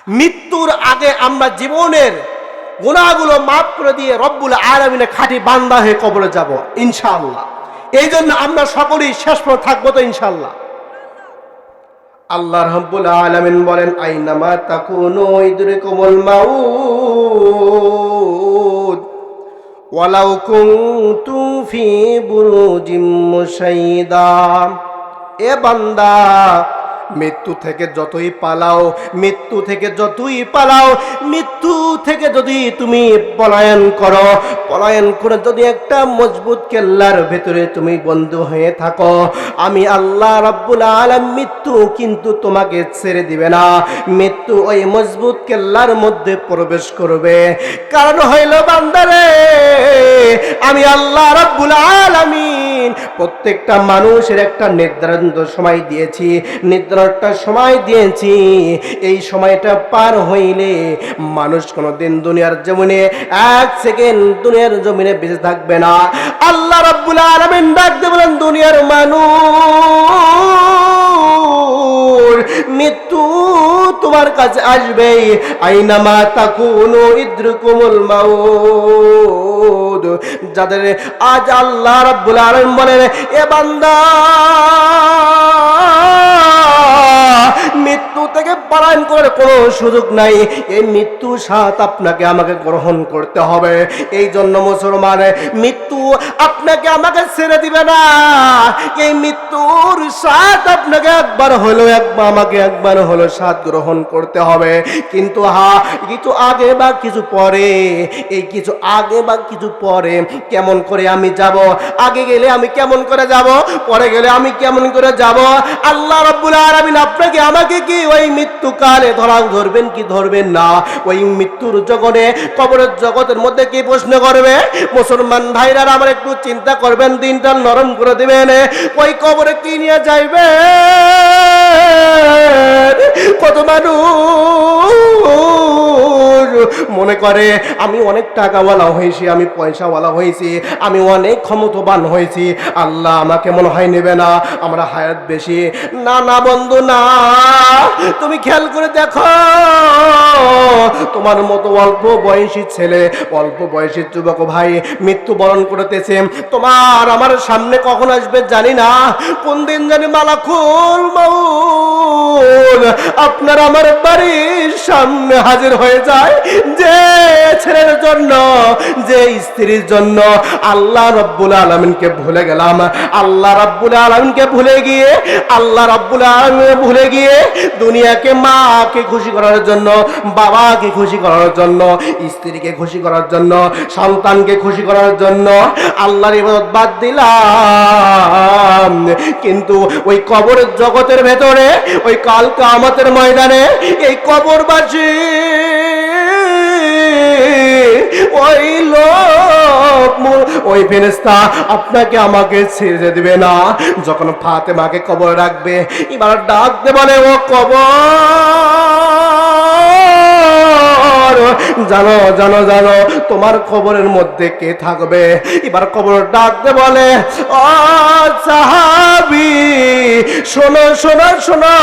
মৃত্যুর আগে আমরা জীবনের গুনাহগুলো মাফ করে দিয়ে রব্বুল আলামিনের খাঁটি বান্দা হয়ে কবরে যাব ইনশাআল্লাহ। এই জন্য আমরা সকলেই শেষ পর্যন্ত থাকবো তো ইনশাআল্লাহ। আল্লাহ রাব্বুল আলামিন বলেন, আইনামা তাকুনু ইদরিকুমুল মাউত ওয়ালাউ কুনতুম ফি বুরুজিম মুশাইয়্যিদা। এ বান্দা, মৃত্যু থেকে যতই পালাও, মৃত্যু থেকে যতই পালাও, মৃত্যু থেকে যদি তুমি পলায়ন করো, পলায়ন করে যদি একটা মজবুত কেল্লার ভেতরে তুমি বন্ধু হয়ে থাকো, আমি আল্লাহ রাব্বুল আলামিন মৃত্যু কিন্তু তোমাকে ছেড়ে দিবে না। মৃত্যু ওই মজবুত কেল্লার মধ্যে প্রবেশ করবে। কারণ হইল বান্দারে, আমি আল্লাহ রাব্বুল আলামিন প্রত্যেকটা মানুষের একটা নির্ধারিত সময় দিয়েছি, নির্ধারিত সময় দিয়েছি। এই সময়টা পার হইলে মানুষ কোনোদিন দুনিয়ার জমিনে এক সেকেন্ড দুনিয়ার জমিনে বেঁচে থাকবে না। আল্লাহ রাব্বুল আলামিন ডাক দিয়ে বলেন, দুনিয়ার মানুষ, মৃত্যু তোমার কাছে আসবে। আইনামা তাকুনু ইদরিকুমুল মাউত। যাদের আজ আল্লাহ রাব্বুল আলামিন বলেন, এ বান্দা, মৃত্যু থেকে পলায়ন করার কোনো সুযোগ নাই। এই মৃত্যু স্বাদ আপনাকে আমাকে গ্রহণ করতে হবে। এই জন্য মুসলমান, মৃত্যু আপনাকে আমাকে ছেড়ে দিবে না। এই মৃত্যুর স্বাদ আপনাকে একবার হলো স্বাদ গ্রহণ করতে হবে। কিন্তু কিছু আগে বা কিছু পরে, এই কিছু আগে বা কিছু পরে কেমন করে আমি যাব? আগে গেলে আমি কেমন করে যাব? পরে গেলে আমি কেমন করে যাব? আল্লাহ রাব্বুল আলামিন আপনাকে আমাকে কি ওই মৃত্যুকালে ধরবেন কি ধরবেন না? ওই মৃত্যুর জগতে, কবরের জগতের মধ্যে কি প্রশ্ন করবে? মুসলমান ভাইরা আমার একটু চিন্তা করবেন, দিনটা নরম করে দিবেন। ওই কবরে কি নিয়ে যাইবে? কত মানুষ মনে করে আমি অনেক টাকাওয়ালা হয়েছি, আমি পয়সাওয়ালা হয়েছি, আমি অনেক ক্ষমতাবান হয়েছি, আল্লাহ আমাকে মনে হয় নেবে না, আমরা হায়াত বেশি। না না বন্ধু, না। তুমি খেয়াল করে দেখো, তোমার মতো অল্প বয়সী ছেলে, অল্প বয়সী যুবক ভাই মৃত্যুবরণ করতেছে। তোমার আমার সামনে কখন আসবে জানি না, কোন দিন জানি মালাকুল মউত আপনার আমার বাড়ির সামনে হাজির হয়ে যায়। যে ছেলের জন্য, যে স্ত্রীর জন্য আল্লাহ রাব্বুল আলামিনকে ভুলে গেলাম, আল্লাহ রাব্বুল আলামিনকে ভুলে গিয়ে, আল্লাহ রাব্বুল আলামিনকে ভুলে গিয়ে দুনিয়াকে, মাকে খুশি করার জন্য, বাবাকে খুশি করার জন্য, স্ত্রীকে খুশি করার জন্য, সন্তানকে খুশি করার জন্য আল্লাহর ইবাদত বাদ দিলাম। কিন্তু ওই কবরের জগতের ভেতরে, ওই কাল কিয়ামতের ময়দানে এই কবরবাসী, ওই লোক, ওই ফেরেশতা আপনাকে আমাকে ছেড়ে দিবে না। যখন ফাতেমাকে কবরে রাখবে, এবার ডাক দে বলে, ও কবর, জানো জানো জানো তোমার খবরের মধ্যে কে থাকবে? এবার কবর ডাক দে বলে, ও সাহাবী, শোনো শোনো শোনো,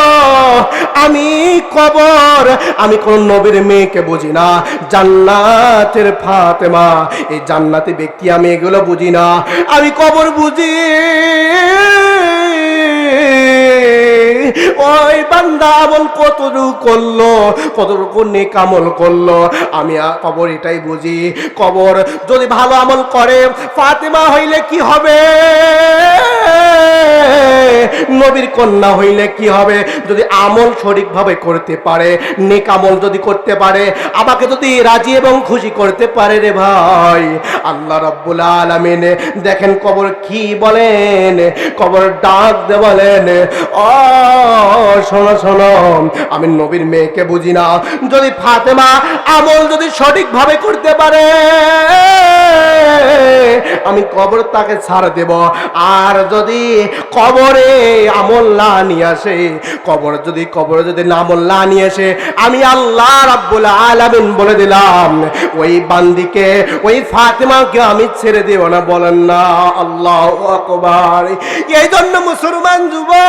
আমি কবর, আমি কোন নবীর মেয়েকে বুঝি না, জান্নাতের ফাতেমা, এই জান্নাতি ব্যক্তি, আমি এগুলো বুঝি না, আমি কবর বুঝি। ওই বান্দা আমল কতটুকু করলো, কতটুকু নেক আমল করলো, আমি কবর এটাই বুঝি। কবর যদি ভালো আমল করে, ফাতেমা হইলে কি হবে? নবীর কন্যা হইলে কি হবে? যদি আমল সঠিকভাবে করতে পারে, নেক আমল যদি করতে পারে, আমাকে যদি রাজি এবং খুশি করতে পারে রে ভাই, আল্লাহ রাব্বুল আলামিন দেখেন কবর কি বলেন, কবর ডাক দে বলেন, ও শোনো শোনো, আমি নবীর মেয়েকে বুঝি না, যদি ফাতেমা আমল যদি সঠিকভাবে করতে পারে, আমি কবর তাকে ছাড় দেব। আর যদি কবরে আমল না নিয়ে আসে, কবরে যদি আমল না নিয়ে আসে, আমি আল্লাহ রাব্বুল আলামিন বলে দিলাম, ওই বান্দিকে, ওই ফাতেমাকে আমি ছেড়ে দেব না। বলেন না আল্লাহু আকবার। এই জন্য মুসলমান যুবক,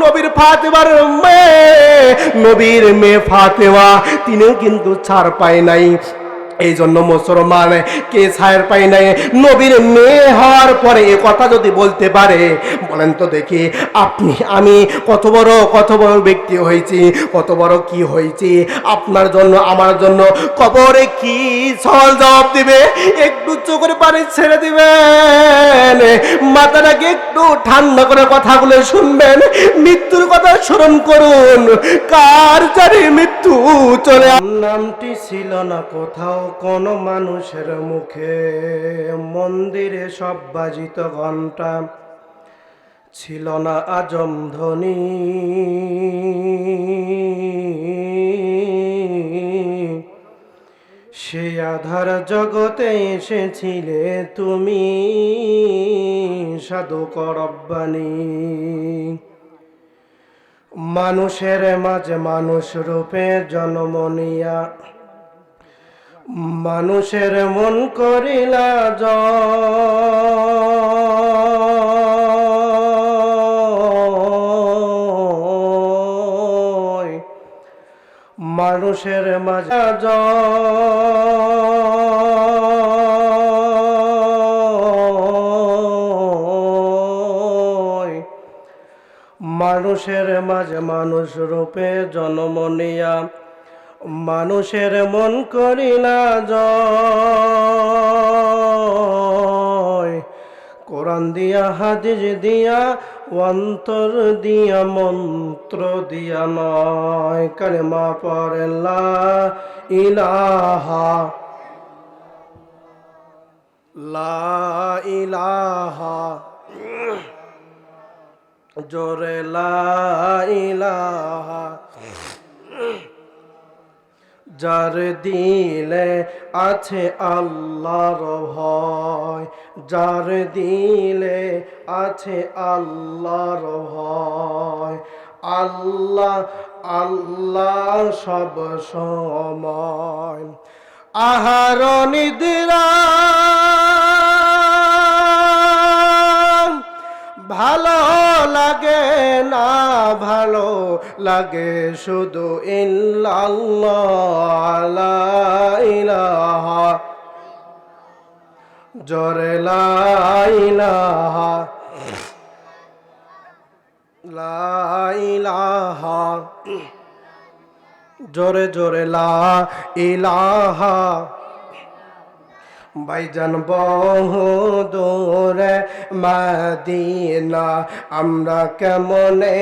নবীর ফাতেমার মেয়ে নবীর মেয়ে ফাতেমা তিনিও কিন্তু ছাড় পায় নাই। এই জন্য মুসলমান কে ছাড় পায় নাই? নবীর মেয়ে হওয়ার পরে এ কথা যদি বলতে পারে, বলেন তো দেখি আপনি আমি কত বড় ব্যক্তি হয়েছি, কত বড় কি হয়েছি। আপনার জন্য আমার জন্য কবরে কি সওয়াল জবাব দিবে? একটু চোখের পানি ছেড়ে দিবেন, মাথাটাকে একটু ঠান্ডা করে কথাগুলো শুনবেন, মৃত্যুর কথা স্মরণ করুন। কার জানি মৃত্যু চলে নামটি ছিল না কোথাও কোন মানুষের মুখে, মন্দিরে সব বাজিত ঘন্টা ছিল না আজম ধ্বনি। সে আধার জগতে এসেছিলে তুমি সাধু রব্বানী। মানুষের মাঝে মানুষ রূপে জন্ম নিয়া মানুষের মন করিলা জয়, মানুষের মাঝে জয়, মানুষের মাঝে মানুষ রূপে জন্ম নিয়া মানুষের মন করিলা জয়। কোরআন দিয়া হাদিস দিয়া অন্তর দিয়া মন্ত্র দিয়া নয়, কালেমা পড়ে লা ইলাহা লা ইলাহা, জোরে লা ইলাহা। যার দিলে আছে আল্লাহর ভয়, যার দিলে আছে আল্লাহর ভয়, আল্লাহ আল্লাহ সব সময়। আহার নিদ্রা ভালো লাগে না, ভালো লাগে শুধু ইল্লাল্লাহ লা ইলাহা, জোরে লা ইলাহা লা ইলাহা, জোরে জোরে লা ইলাহা। ভাইজান বহু দূরে মদিনা আমরা কেমনে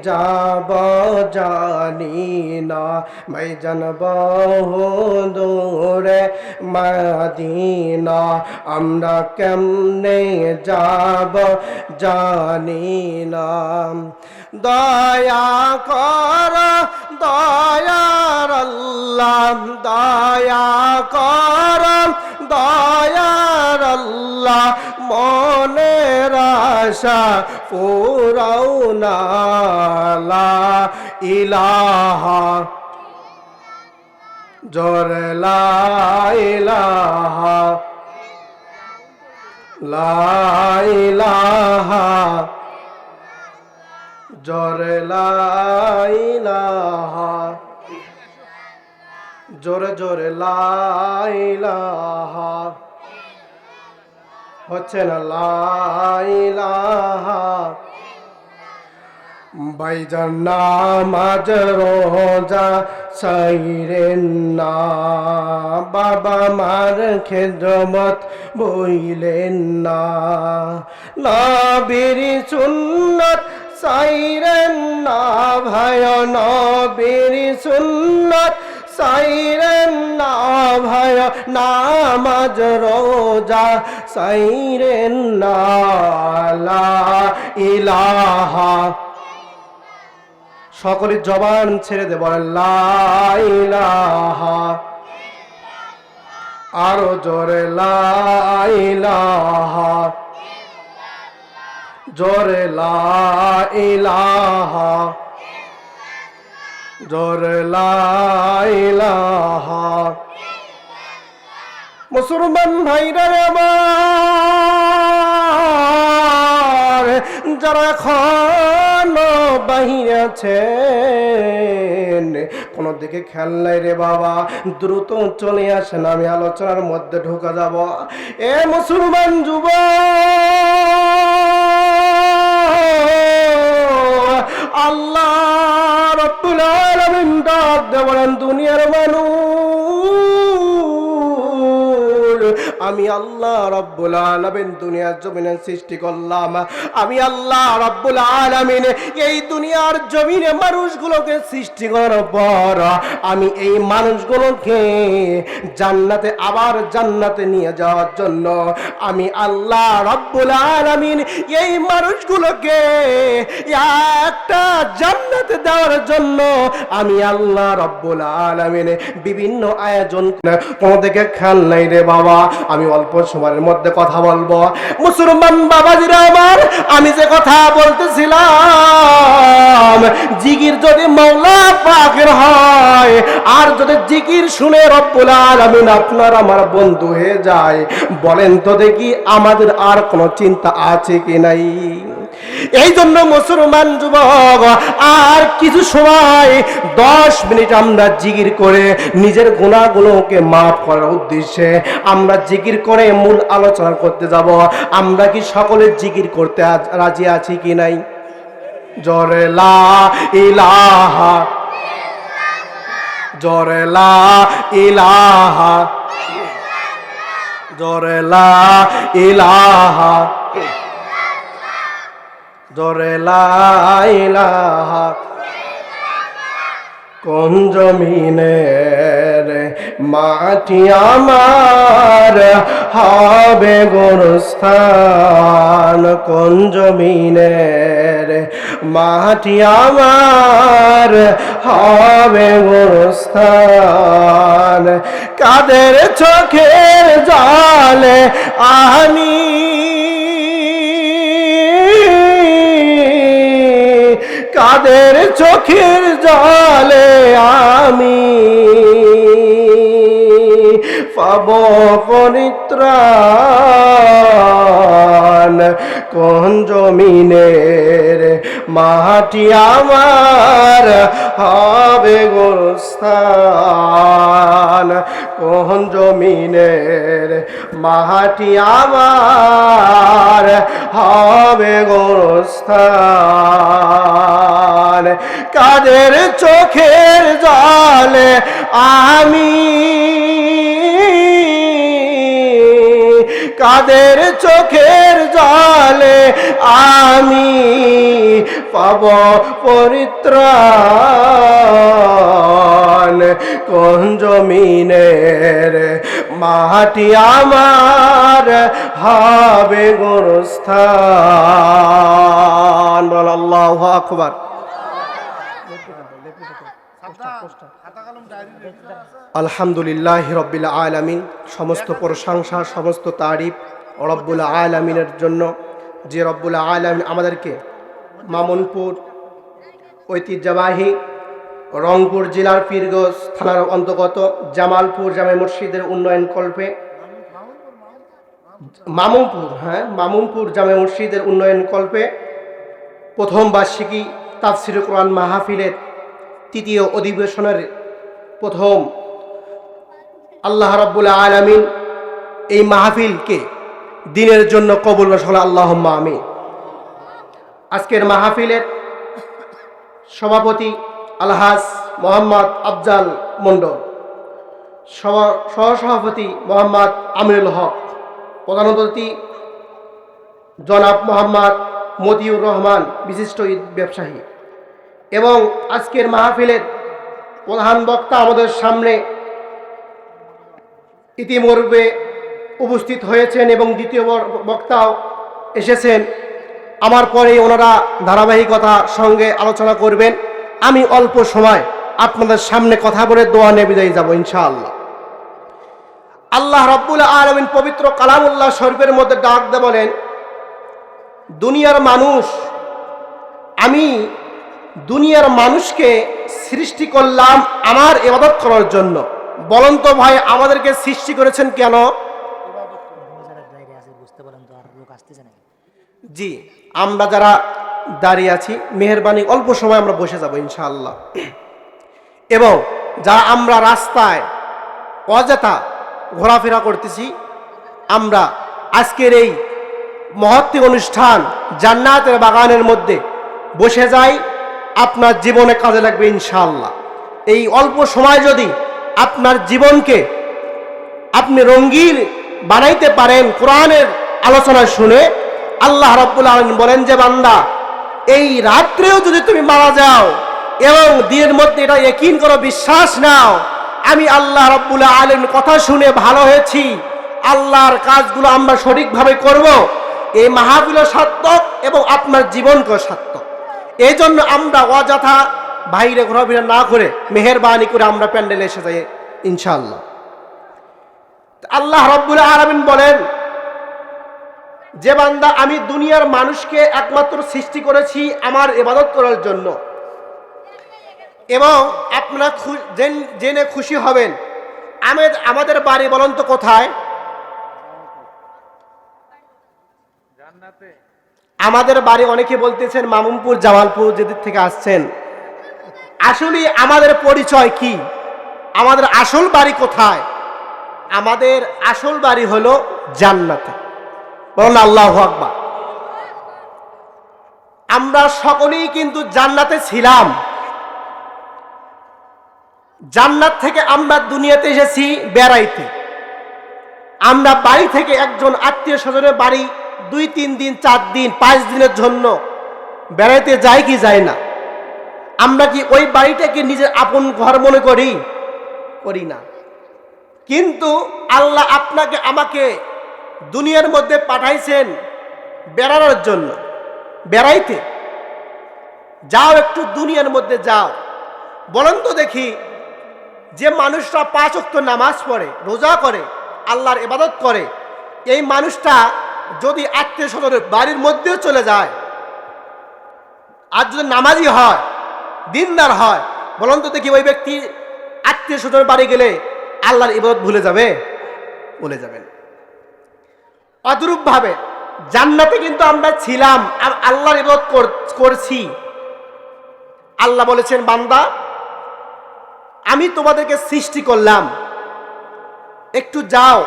যাব জানি না, ভাইজান বহু দূরে মদিনা আমরা কেমনে যাব জানি না। দয়া কর দয়ার আল্লাহ, দয়া কর দয়ার আল্লাহ, মনের আশা পুরাও না লা ইলাহা, জোরে লা ইলাহা লা ইলাহা, জোরে লা ইলাহা, জোরে জোরে লা ইলাহা, হচ্ছে না লা ইলাহা। ভাইজান নামাজ রোজা সাইরেন না, বাবা মার খেদমত বইলেন না, নবীর সুন্নাত সাইরেন না ভাই, নবীর সুন্নাত সাইরেন না ভাই, নামাজ রোজা সাইরেন না লা ইলাহা। সকলে জবান ছেড়ে দেব লা ইলাহা, আরো জোরে লা ইলাহা, জোরে লা ইলাহা, জোরে লা ইলাহা। মুসলমান ভাইরা আমার, যারা এখনো বাহিরে আছেন কোনো দিকে খেয়াল নাই রে বাবা, দ্রুত চলে আসেন, আমি আলোচনার মধ্যে ঢোকা যাব। এ মুসলমান যুবক, আল্লাহ রাব্বুল আলামিন ডাক দিয়ে বলেন, দুনিয়ার মানুষ, আমি আল্লাহ রাব্বুল আলামিন দুনিয়ার জমিনে সৃষ্টি করলাম। আমি আল্লাহ রাব্বুল আলামিন এই দুনিয়ার জমিনে মানুষগুলোকে সৃষ্টি করার পর আমি এই মানুষগুলোকে জান্নাতে, আবার জান্নাতে নিয়ে যাওয়ার জন্য আমি আল্লাহ রাব্বুল আলামিন এই মানুষগুলোকে একটা জান্নাতে দেওয়ার জন্য আমি আল্লাহ রাব্বুল আলামিন বিভিন্ন আয়োজন। কোনো দিকে খেয়াল নাই রে বাবা, আমি অল্প সময়ের মধ্যে কথা বলবো। মুসলমান বাবাজিরা আমার, আমি যে কথা বলতেছিলাম, জিকির যদি মাওলা পাকের হয় আর যদি জিকির শুনে রব্বুল আলামিন আপনার আমার বন্ধু হয়ে যায়, বলেন তো দেখি আমাদের আর কোনো চিন্তা আছে কি নাই? এই জন্য মুসলমান যুবক, আর কিছু সময় 10 মিনিট আমরা জিকির করে নিজের গুনাহগুলোকে মাফ করার উদ্দেশ্যে আমরা জিকির করে মূল আলোচনা করতে যাব। আমরা কি সকলে জিকির করতে রাজি আছি কি নাই? জোরে লা ইলাহা, জোরে লা ইলাহা, জোরে লা ইলাহা, জোরে লা ইলাহা। কোন জমিনের মাটি আমার হবে গোরস্থান, কোন জমিনের মাটি আমার হবে গোরস্থান। কাদের চোখের জলে আমি, কাদের চোখের জলে আমি পাব পরিত্রাণ, কোন জমিনের মাটি আমার হবে গোরস্থান, কোন জমিনের মাটি আমার হবে গোরস্থান। কাদের চোখের জলে আমি, কাদের চোখের জলে আমি পাব পরিত্রাণ, কোন জমিনের মাটি আমার হবে গোরস্থান। বল আল্লাহু আকবার। আলহামদুলিল্লাহ রব্বিল আলামিন, সমস্ত প্রশংসা, সমস্ত তারিফ রব্বুল আলামিনের জন্য, যে রব্বুল আলামিন আমাদেরকে মামুনপুর ঐতিহ্যবাহী রংপুর জেলার পীরগঞ্জ থানার অন্তর্গত জামালপুর জামে মসজিদের উন্নয়ন কল্পে, মামুনপুর জামে মসজিদের উন্নয়ন কল্পে প্রথম বার্ষিকী তাফসীর কোরআন মাহফিলের তৃতীয় অধিবেশনের প্রথম আল্লাহ রাব্বুল আলামিন এই মাহফিলকে দিনের জন্য কবুল করুন, আল্লাহুম্মা আমিন। আজকের মাহফিলের সভাপতি আলহাজ মোহাম্মদ আফজাল মণ্ডল, সহসভাপতি মোহাম্মদ আমিনুল হক, প্রধান অতিথি জনাব মোহাম্মদ মতিউর রহমান, বিশিষ্ট ব্যবসায়ী, এবং আজকের মাহফিলের প্রধান বক্তা আমাদের সামনে ইতিমধ্যে উপস্থিত হয়েছেন এবং দ্বিতীয় বক্তাও এসেছেন। আমার পরে ওনারা ধারাবাহিকতার সঙ্গে আলোচনা করবেন। আমি অল্প সময় আপনাদের সামনে কথা বলে দোয়া নিয়ে বিদায় যাব ইনশাআল্লাহ। আল্লাহ রাব্বুল আলামিন পবিত্র কালামুল্লাহ শরীফের মধ্যে ডাক দিয়ে বলেন, দুনিয়ার মানুষ, আমি দুনিয়ার মানুষকে সৃষ্টি করলাম আমার ইবাদত করার জন্য। বলেন তো ভাই, আমাদেরকে সৃষ্টি করেছেন কেন? জি, আমরা যারা দাঁড়িয়ে আছি, মেহেরবানি অল্প সময় আমরা বসে যাব ইনশাআল্লাহ। এবং যারা আমরা রাস্তায় অযথা ঘোরাফেরা করতেছি, আমরা আজকের এই মহত্ত্ব অনুষ্ঠান জান্নাতের বাগানের মধ্যে বসে যাই, আপনার জীবনে কাজে লাগবে ইনশাআল্লাহ। এই অল্প সময় যদি আপনার জীবনকে আপনি রঙিন বানাইতে পারেন কোরআনের আলোচনা শুনে, আল্লাহ রাব্বুল আলামিন বলেন যে বান্দা, এই রাত্রেও যদি তুমি মারা যাও এবং দিনের মধ্যে এটা ইয়াকিন করো, বিশ্বাস নাও, আমি আল্লাহ রাব্বুল আলামিন কথা শুনে ভালো হয়েছি, আল্লাহর কাজগুলো আমরা সঠিকভাবে করব, এই মাহফিলও সার্থক এবং আপনার জীবনকেও সার্থক। এই জন্য আমরা অযথা বাইরে ঘোরাফেরা না করে মেহেরবানি করে আমরা প্যান্ডেলে এসে যাই ইনশাআল্লাহ। আল্লাহ রাব্বুল আলামিন বলেন যে বান্দা, আমি দুনিয়ার মানুষকে একমাত্র সৃষ্টি করেছি আমার ইবাদত করার জন্য, এবং আপনারা জেনে খুশি হবেন আমাদের বাড়ি বলেন তো কোথায়? আমাদের বাড়ি অনেকে বলতেছেন মামুনপুর, জামালপুর, যেদিক থেকে আসছেন। আসলে আমাদের পরিচয় কি? আমাদের আসল বাড়ি কোথায়? আমাদের আসল বাড়ি হলো জান্নাতে। বলুন আল্লাহু আকবার। আমরা সকলেই কিন্তু জান্নাতে ছিলাম। জান্নাত থেকে আমরা দুনিয়াতে এসেছি বেড়াইতে। আমরা বাড়ি থেকে একজন আত্মীয় স্বজনের বাড়ি 2-3 দিন, 4 দিন, 5 দিনের জন্য বেড়াইতে যাই কি যায় না? আমরা কি ওই বাড়িটাকে নিজের আপন ঘর মনে করি? করি না। কিন্তু আল্লাহ আপনাকে আমাকে দুনিয়ার মধ্যে পাঠাইছেন বেড়ানোর জন্য, বেড়াইতে। যাও একটু দুনিয়ার মধ্যে যাও। বলেন তো দেখি, যে মানুষটা 5 ওয়াক্ত নামাজ পড়ে, রোজা করে, আল্লাহর ইবাদত করে, এই মানুষটা যদি আত্মীয় স্বজনের বাড়ির মধ্যেও চলে যায়, আর যদি নামাজি হয়, দিনদার হয়, বলেন তো দেখি ওই ব্যক্তি আত্মীয় স্বজনের বাড়ি গেলে আল্লাহর ইবাদত ভুলে যাবে? ভুলে যাবেন। অদরূপভাবে জান্নাতে কিন্তু আমরা ছিলাম, আল্লাহর ইবাদত করছি। আল্লাহ বলেছেন, বান্দা, আমি তোমাদেরকে সৃষ্টি করলাম, একটু যাও,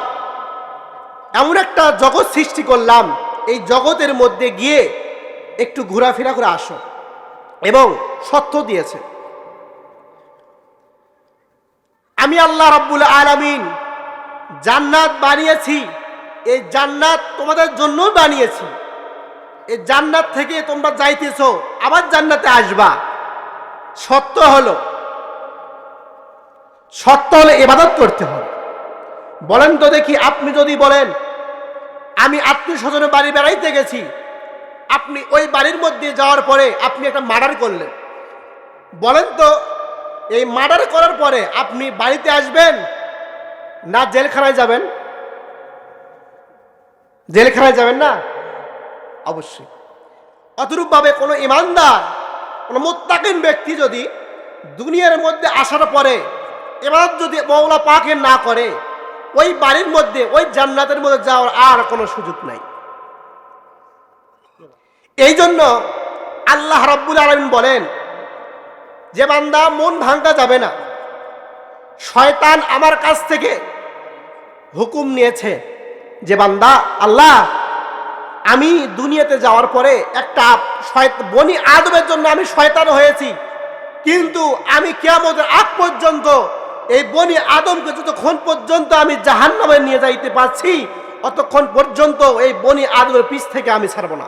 এমন একটা জগৎ সৃষ্টি করলাম, এই জগতের মধ্যে গিয়ে একটু ঘোরাফেরা করে আসো। এবং সত্য দিয়েছে, আমি আল্লাহ রাব্বুল আলামিন জান্নাত বানিয়েছি, এই জান্নাত তোমাদের জন্য বানিয়েছি। এই জান্নাত থেকে তোমরা যাইতেছো, আবার জান্নাতে আসবা। সত্য হলো ইবাদত করতে হবে। বলেন তো দেখি, আপনি যদি বলেন আমি আত্মীয় স্বজনের বাড়ি বেড়াইতে গেছি, আপনি ওই বাড়ির মধ্যে যাওয়ার পরে আপনি একটা মার্ডার করলেন, বলেন তো এই মার্ডার করার পরে আপনি বাড়িতে আসবেন না জেলখানায় যাবেন? জেলখানায় যাবেন না? অবশ্যই। অতরূপভাবে কোনো ইমানদার, কোনো মুত্তাকিন ব্যক্তি যদি দুনিয়ার মধ্যে আসার পরে এবার যদি মওলা পাকের না করে, ওই বাড়ির মধ্যে, ওই জান্নাতের মধ্যে যাওয়ার আর কোনো সুযোগ নাই। এই জন্য আল্লাহ রাব্বুল আলামিন বলেন যে বান্দা, মন ভাঙা যাবে না। শয়তান আমার কাছ থেকে হুকুম নিয়েছে যে বান্দা, আল্লাহ, আমি দুনিয়াতে যাওয়ার পরে একটা বনি আদমের জন্য আমি শয়তান হয়েছি, কিন্তু আমি কিয়ামতের আগ পর্যন্ত এই বনি আদমকে যতক্ষণ পর্যন্ত আমি জাহান্নামে নিয়ে যাইতে পারছি, অতক্ষণ পর্যন্ত এই বনি আদমের পিছ থেকে আমি ছাড়ব না।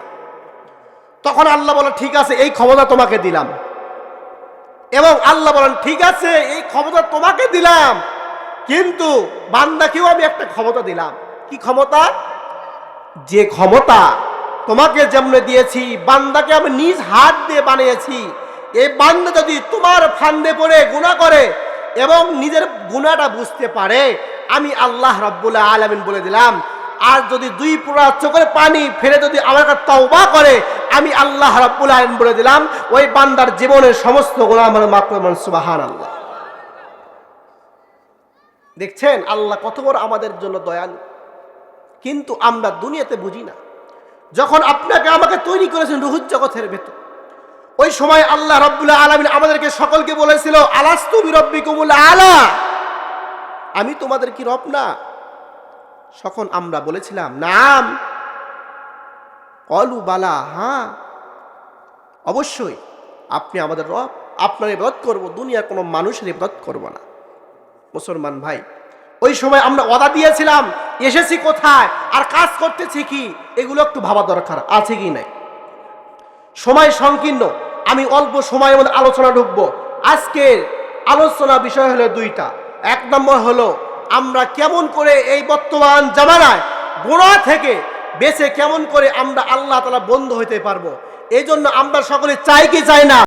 তখন আল্লাহ বলেন, ঠিক আছে, এই ক্ষমতা তোমাকে দিলাম। এবং আল্লাহ বলেন, ঠিক আছে, এই ক্ষমতা তোমাকে দিলাম, কিন্তু বান্দাকেও আমি একটা ক্ষমতা দিলাম। কি ক্ষমতা? যে ক্ষমতা তোমাকে যেমন দিয়েছি, বান্দাকে আমি নিজ হাত দিয়ে বানিয়েছি। এই বান্দা যদি তোমার ফান্দে পড়ে গুনাহ করে এবং নিজের গুনাহটা বুঝতে পারে, আমি আল্লাহ রাব্বুল আলামিন বলে দিলাম, আর যদি 2 ফোঁটা চোখের পানি ফেলে যদি আমার কাছে তওবা করে, আমি আল্লাহ রাব্বুল আলামিন বলে দিলাম, ওই বান্দার জীবনের সমস্ত গুনাহ আমার মাফ করে দেন। সুবহানাল্লাহ। দেখছেন আল্লাহ কত বড় আমাদের জন্য দয়ালু। কিন্তু আমরা দুনিয়াতে বুঝি না। যখন আপনাকে আমাকে তৈরি করেছেন রুহুর জগতের ভেতর, ওই সময় আল্লাহ রাব্বুল আলামিন আমাদেরকে সকলকে বলেছিল, আলাস্তু বিরাব্বিকুমুল আলা, আমি তোমাদের কি রব না? তখন আমরা বলেছিলাম নাম। কলু বালা, হ্যাঁ অবশ্যই আপনি আমাদের রব, আপনার ইবাদত করব, দুনিয়ার কোনো মানুষের ইবাদত করব না। মুসলমান ভাই, ওই সময় আমরা ওয়াদা দিয়েছিলাম, এসেছি কোথায় আর কাজ করতেছি কি, এগুলো একটু ভাবা দরকার আছে কি নাই। সময় সংকীর্ণ, আমি অল্প সময়ের মধ্যে আলোচনা ঢুকবো। আজকের আলোচনা বিষয় হলো দুইটা। এক নম্বর হলো আমরা কেমন করে এই বর্তমান জামানায় গোড়া থেকে বেঁচে কেমন করে আমরা আল্লাহ তাআলা বন্ধু হইতে পারবো। এই জন্য আমরা সকলে চাই কি চাই না?